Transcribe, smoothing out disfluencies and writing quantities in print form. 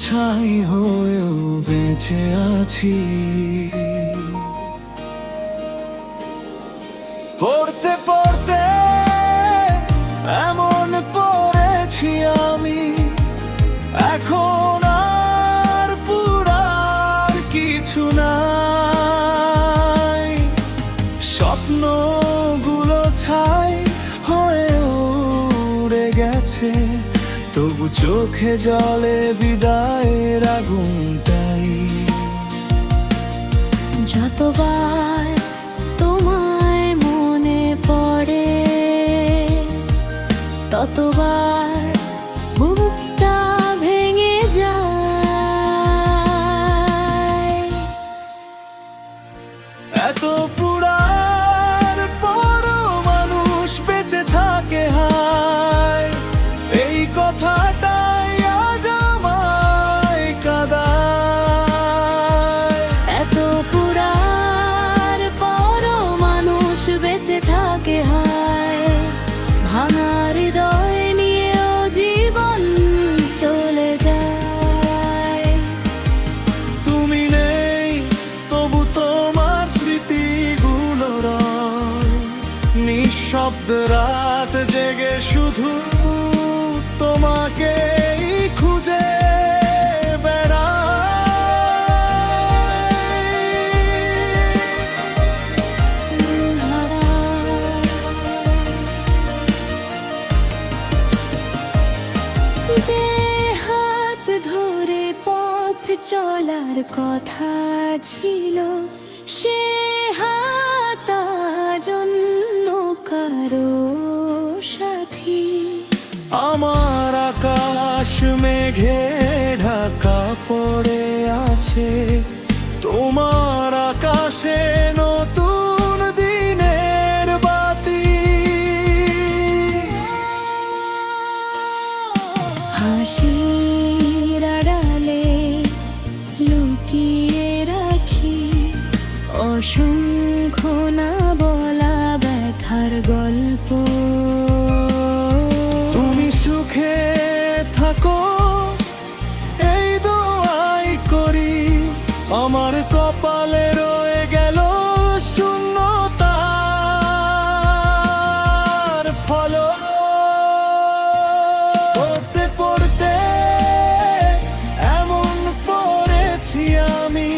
ছাই হয়েও বেঁচে আছি। পড়তে পড়তে এমন পড়েছি আমি, এখন আর পুরার কিছু নাই। স্বপ্নগুলো ছাই হয়েও উড়ে গেছে, তবু চোখে জলে বিদায়ের আগুনটাই। যতবার তোমায় মনে পড়ে, ততবার বুকটা ভেঙে যায়। এত পুরার পরও মানুষ বেঁচে থাকে হায়, এই কথাটাই আজ আমায় কাঁদায়। এত পুরার পরও মানুষ বেঁচে থাকে হায়, ভাঙা হৃদয় নিয়েও জীবন চলে যায়। তুমি নেই তবু তোমার স্মৃতিগুলো রয়, নিঃশব্দ রাত জেগে শুধু তোমাকেই খুঁজে যে হাত ধরে পথ চলার কথা ছিল, সে হাত আজ অন্য কারো সাথী। আমার আকাশ মেঘে ঢাকা পড়ে আছে, তোমার আকাশে নতুন দিনের বাতি। হাসির আড়ালে লুকিয়ে রাখি অসংখ্য না বলা ব্যথার গল্প। তুমি সুখে থাকো এই দোয়াই করি, আমার কপালে রয়ে গেল শূন্যতার ফলক। পড়তে পড়তে এমন পড়েছি আমি,